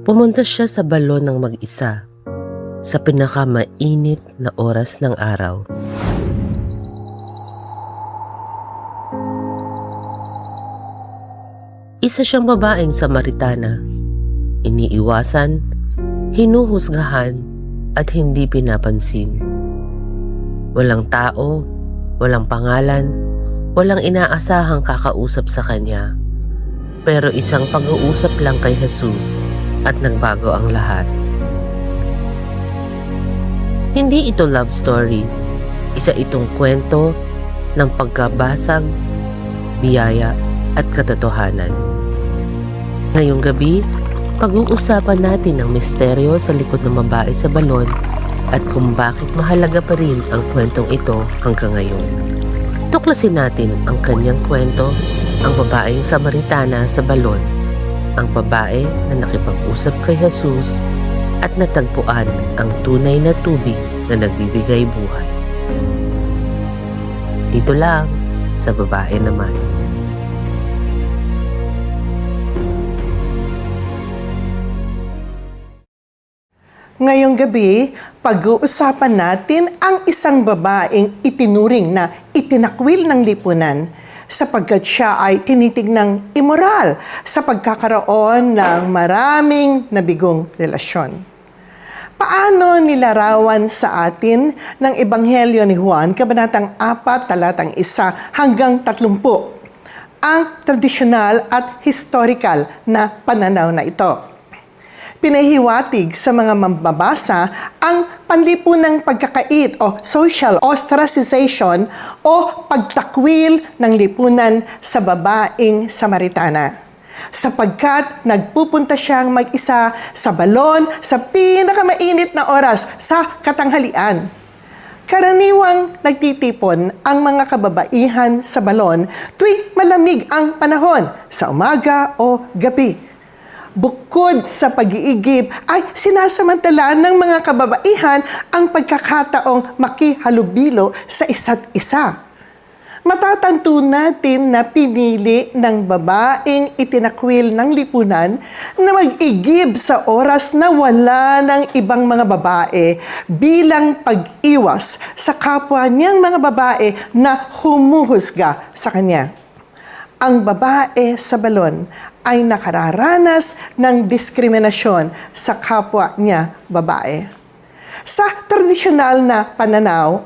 Pumunta siya sa balon ng mag-isa sa pinakamainit na oras ng araw. Isa siyang babaeng Samaritana, iniiwasan, hinuhusgahan at hindi pinapansin. Walang tao, walang pangalan, walang inaasahang kakausap sa kanya. Pero isang pag-uusap lang kay Jesus at nagbago ang lahat. Hindi ito love story, isa itong kwento ng pagkabasag, biyaya at katotohanan. Ngayong gabi, pag-uusapan natin ang misteryo sa likod ng babae sa balon at kung bakit mahalaga pa rin ang kwentong ito hanggang ngayon. Tuklasin natin ang kanyang kwento, ang babaeng Samaritana sa balon, ang babae na nakipag-usap kay Jesus at natagpuan ang tunay na tubig na nagbibigay buhay. Dito lang sa Babae Naman. Ngayong gabi, pag-uusapan natin ang isang babaeng itinuring na itinakwil ng lipunan sapagkat siya ay tinitignang immoral sa pagkakaroon ng maraming nabigong relasyon. Paano nilarawan sa atin ng Ebanghelyo ni Juan, Kabanatang 4, talatang 1 hanggang 30, ang tradisyonal at historical na pananaw na ito? Pinahiwatig sa mga mambabasa ang panlipunang pagkakait o social ostracization o pagtakwil ng lipunan sa babaeng Samaritana. Sapagkat nagpupunta siyang mag-isa sa balon sa pinakamainit na oras sa katanghalian. Karaniwang nagtitipon ang mga kababaihan sa balon tuwing malamig ang panahon sa umaga o gabi. Bukod sa pag-iigib ay sinasamantala ng mga kababaihan ang pagkakataong makihalubilo sa isa't isa. Matatanto natin na pinili ng babaeng itinakwil ng lipunan na mag-igib sa oras na wala ng ibang mga babae bilang pag-iwas sa kapwa niyang mga babae na humuhusga sa kanya. Ang babae sa balon ay nakararanas ng diskriminasyon sa kapwa niya babae. Sa tradisyonal na pananaw,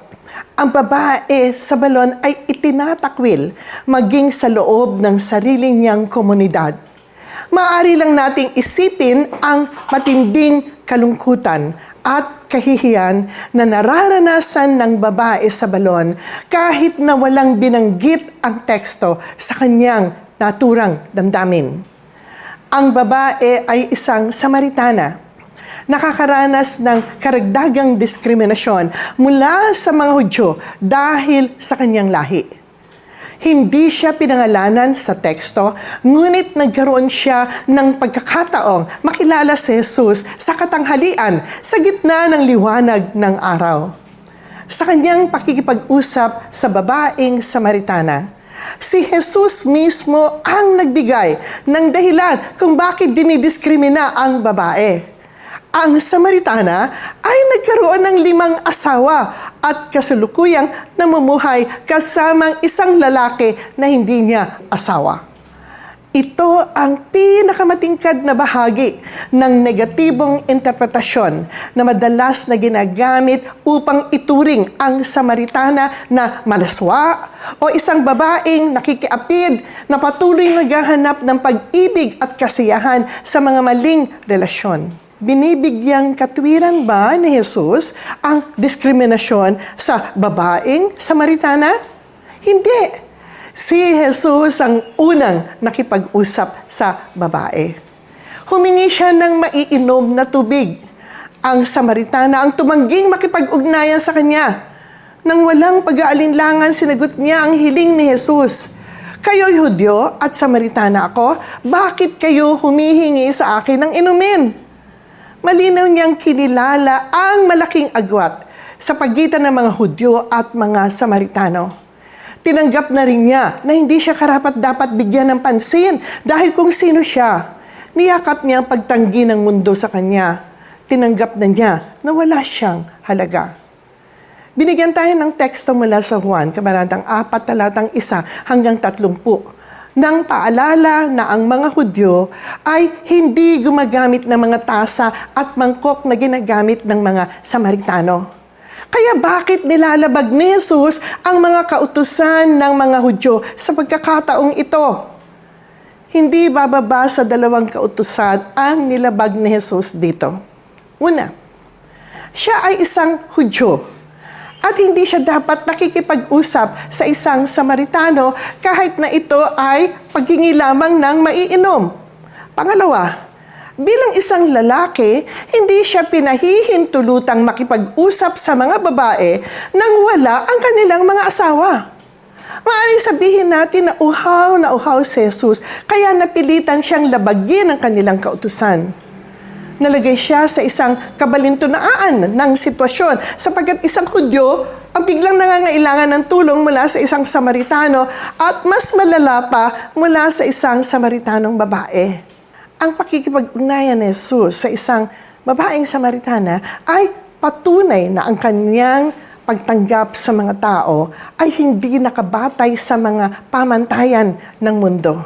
ang babae sa balon ay itinatakwil maging sa loob ng sarili niyang komunidad. Maaari lang nating isipin ang matinding kalungkutan at kahihiyan na nararanasan ng babae sa balon kahit na walang binanggit ang teksto sa kanyang naturang damdamin. Ang babae ay isang Samaritana, nakakaranas ng karagdagang diskriminasyon mula sa mga Hudyo dahil sa kanyang lahi. Hindi siya pinangalanan sa teksto, ngunit nagkaroon siya ng pagkakataong makilala si Jesus sa katanghalian sa gitna ng liwanag ng araw. Sa kanyang pakikipag-usap sa babaeng Samaritana, si Jesus mismo ang nagbigay ng dahilan kung bakit dinidiskrimina ang babae. Ang Samaritana ay nagkaroon ng 5 asawa at kasalukuyang namumuhay kasamang isang lalaki na hindi niya asawa. Ito ang pinakamatingkad na bahagi ng negatibong interpretasyon na madalas na ginagamit upang ituring ang Samaritana na malaswa o isang babaeng nakikiapid na patuloy naghahanap ng pag-ibig at kasiyahan sa mga maling relasyon. Binibigyang katwiran ba ni Jesus ang diskriminasyon sa babaeng Samaritana? Hindi. Si Jesus ang unang nakipag-usap sa babae. Humingi siya ng maiinom na tubig. Ang Samaritana ang tumangging makipag-ugnayan sa kanya. Nang walang pag-aalinlangan, sinagot niya ang hiling ni Jesus. Kayo'y Hudyo at Samaritana ako, bakit kayo humihingi sa akin ng inumin? malinaw niyang kinilala ang malaking agwat sa pagitan ng mga Hudyo at mga Samaritano. Tinanggap na rin niya na hindi siya karapat-dapat bigyan ng pansin dahil kung sino siya. Niyakap niya ang pagtanggi ng mundo sa kanya. Tinanggap na niya na wala siyang halaga. Binigyan tayo ng teksto mula sa Juan, kabanatang 4, talatang 1 hanggang 30, nang paalala na ang mga Hudyo ay hindi gumagamit ng mga tasa at mangkok na ginagamit ng mga Samaritano. Kaya bakit nilalabag ni Jesus ang mga kautusan ng mga Hudyo sa pagkakataong ito? Hindi bababa sa 2 kautusan ang nilabag ni Jesus dito. Una, siya ay isang Hudyo at hindi siya dapat nakikipag-usap sa isang Samaritano kahit na ito ay paghingi lamang ng maiinom. Pangalawa, bilang isang lalaki, hindi siya pinahihintulutang makipag-usap sa mga babae nang wala ang kanilang mga asawa. Maaaring sabihin natin na uhaw si Jesus, kaya napilitan siyang labagin ang kanilang kautusan. Nalagay siya sa isang kabalintunaan ng sitwasyon sapagkat isang Hudyo ang biglang nangangailangan ng tulong mula sa isang Samaritano at mas malala pa mula sa isang Samaritanong babae. Ang pakikipag-ugnayan ni Jesus sa isang babaeng Samaritana ay patunay na ang kanyang pagtanggap sa mga tao ay hindi nakabatay sa mga pamantayan ng mundo.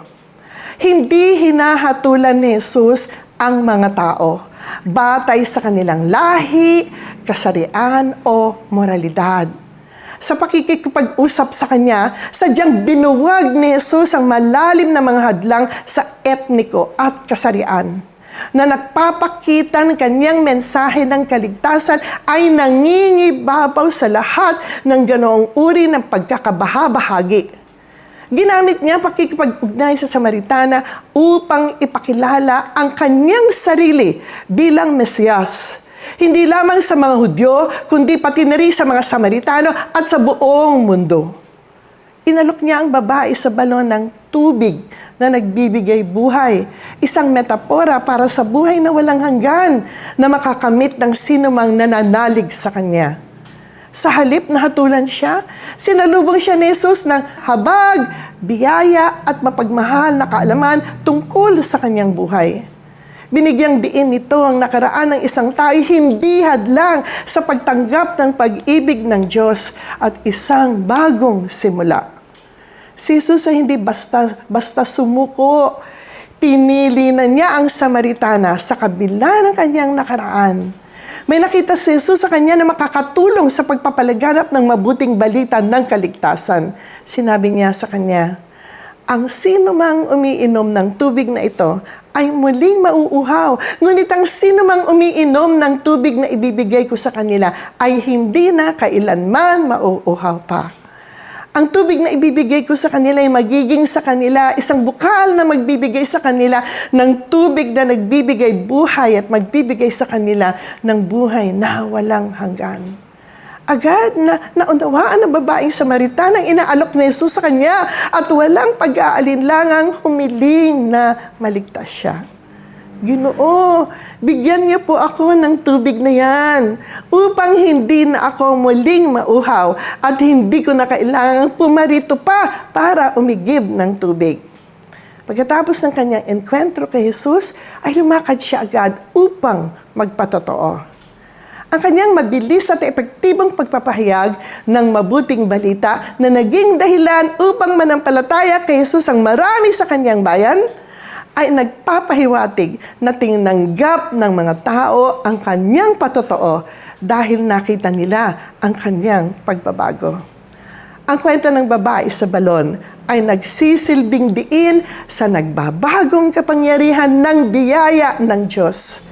Hindi hinahatulan ni Jesus ang mga tao batay sa kanilang lahi, kasarian o moralidad. Sa pakikipag-usap sa kanya, sadyang binuwag ni Jesus ang malalim na mga hadlang sa etniko at kasarian na nagpapakita ng kanyang mensahe ng kaligtasan ay nangingibabaw sa lahat ng ganoong uri ng pagkakabahabahagi. Ginamit niya pakikipag-ugnay sa Samaritana upang ipakilala ang kanyang sarili bilang Mesiyas. Hindi lamang sa mga Hudyo, kundi pati na rin sa mga Samaritano at sa buong mundo. Inalok niya ang babae sa balon ng tubig na nagbibigay buhay. Isang metapora para sa buhay na walang hanggan na makakamit ng sinumang nananalig sa kanya. Sa halip na hatulan siya, sinalubong siya ni Jesus ng habag, biyaya at mapagmahal na kaalaman tungkol sa kanyang buhay. Binigyang diin nito ang nakaraan ng isang tao hindi hadlang sa pagtanggap ng pag-ibig ng Diyos at isang bagong simula. Si Jesus ay hindi basta sumuko. Pinili na niya ang Samaritana sa kabila ng kanyang nakaraan. May nakita si Jesus sa kanya na makakatulong sa pagpapalaganap ng mabuting balita ng kaligtasan. Sinabi niya sa kanya, ang sino mang umiinom ng tubig na ito ay muling mauuhaw. Ngunit ang sino mang umiinom ng tubig na ibibigay ko sa kanila ay hindi na kailanman mauuhaw pa. Ang tubig na ibibigay ko sa kanila ay magiging sa kanila isang bukal na magbibigay sa kanila ng tubig na nagbibigay buhay at magbibigay sa kanila ng buhay na walang hanggan. Agad na naunawaan ng babaeng Samaritanang inaalok ni Jesus sa kanya at walang pag-aalinlangang humiling na maligtas siya. Ginoo, bigyan niyo po ako ng tubig na yan upang hindi na ako muling mauhaw at hindi ko na kailangang pumarito pa para umigib ng tubig. Pagkatapos ng kanyang enkwentro kay Jesus, ay lumakad siya agad upang magpatotoo. Ang kanyang mabilis at epektibong pagpapahayag ng mabuting balita na naging dahilan upang manampalataya kay Jesus ang marami sa kanyang bayan, ay nagpapahiwatig na tinanggap ng mga tao ang kanyang patotoo dahil nakita nila ang kanyang pagbabago. Ang kwento ng babae sa balon ay nagsisilbing diin sa nagbabagong kapangyarihan ng biyaya ng Diyos.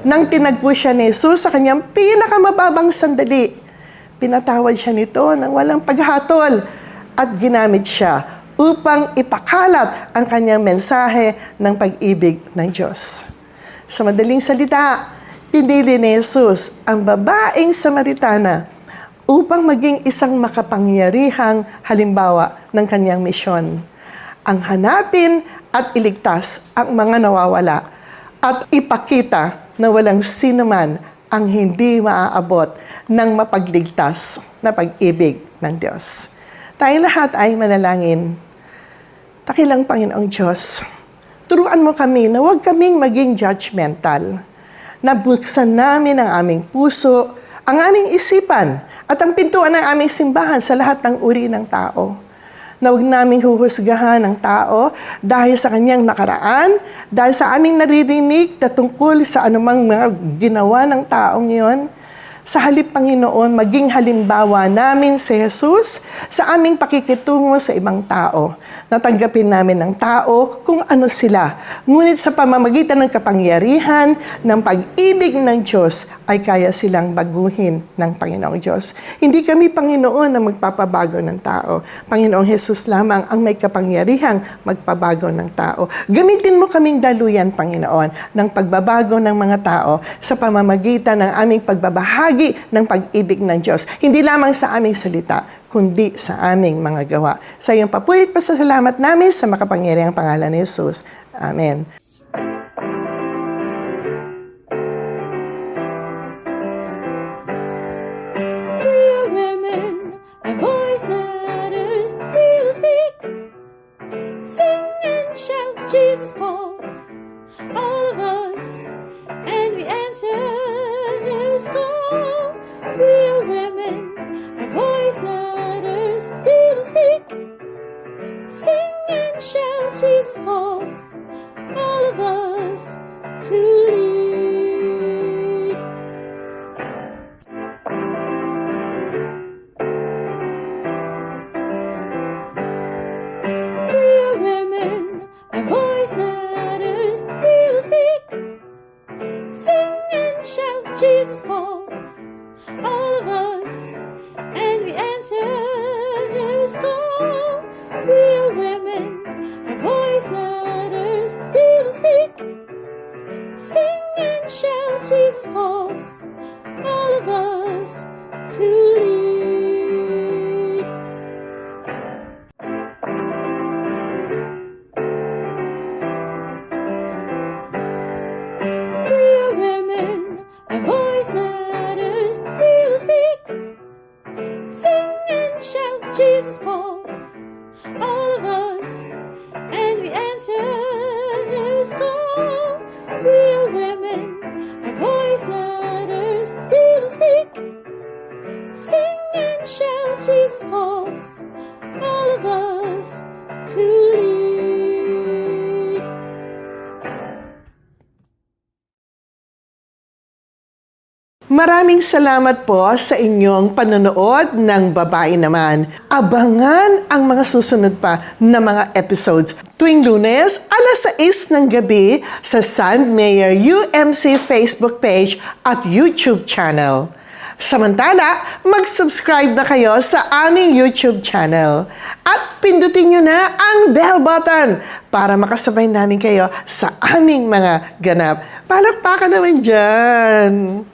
Nang tinagpo siya ni Jesus sa kanyang pinakamababang sandali, pinatawad siya nito ng walang paghatol at ginamit siya upang ipakalat ang kanyang mensahe ng pag-ibig ng Diyos. Sa madaling salita, pinili ni Jesus ang babaeng Samaritana upang maging isang makapangyarihang halimbawa ng kanyang misyon. Ang hanapin at iligtas ang mga nawawala at ipakita na walang sino man ang hindi maaabot ng mapagligtas na pag-ibig ng Diyos. Tayong lahat ay manalangin. Dakilang Panginoong Diyos, turuan mo kami na huwag kaming maging judgmental. Nabuksan namin ang aming puso, ang aming isipan, at ang pintuan ng aming simbahan sa lahat ng uri ng tao. Na huwag naming huhusgahan ang tao dahil sa kanyang nakaraan, dahil sa aming naririnig na tungkol sa anumang mga ginawa ng taong iyon. Sa halip, Panginoon, maging halimbawa namin si Jesus sa aming pakikitungo sa ibang tao. Natanggapin namin ng tao kung ano sila. Ngunit sa pamamagitan ng kapangyarihan ng pag-ibig ng Diyos ay kaya silang baguhin ng Panginoong Diyos. Hindi kami, Panginoon, na magpapabago ng tao. Panginoong Jesus lamang ang may kapangyarihang magpabago ng tao. Gamitin mo kaming daluyan, Panginoon, ng pagbabago ng mga tao sa pamamagitan ng aming pagbabahagi ng pag-ibig ng Diyos. Hindi lamang sa aming salita, kundi sa aming mga gawa. Sa iyong papulit pasasalamat namin sa makapangyarihang pangalan ni Jesus. Amen. We are women, our voice matters. We will speak, sing and shout, Jesus calls all of us, and we answer His call. We are women, our voice matters. We will speak, sing and shout, Jesus calls all of us to lead. We are women, our voice matters. We will speak, sing and shout, Jesus calls all of us, and we answer His call. We are women, our voice matters. We will speak, sing and shout, Jesus calls all of us to lead. We are women, our voice matters. We will speak, sing and shout, Jesus calls all of us, and we answer His call. We are women, our voice matters. We will speak, sing and shout, Jesus calls all of us to lead. Maraming salamat po sa inyong panonood ng Babae Naman. Abangan ang mga susunod pa na mga episodes tuwing Lunes, alas 6 ng gabi sa St. Mayor UMC Facebook page at YouTube channel. Samantala, mag-subscribe na kayo sa aming YouTube channel at pindutin nyo na ang bell button para makasabay namin kayo sa aming mga ganap. Palakpakan naman dyan!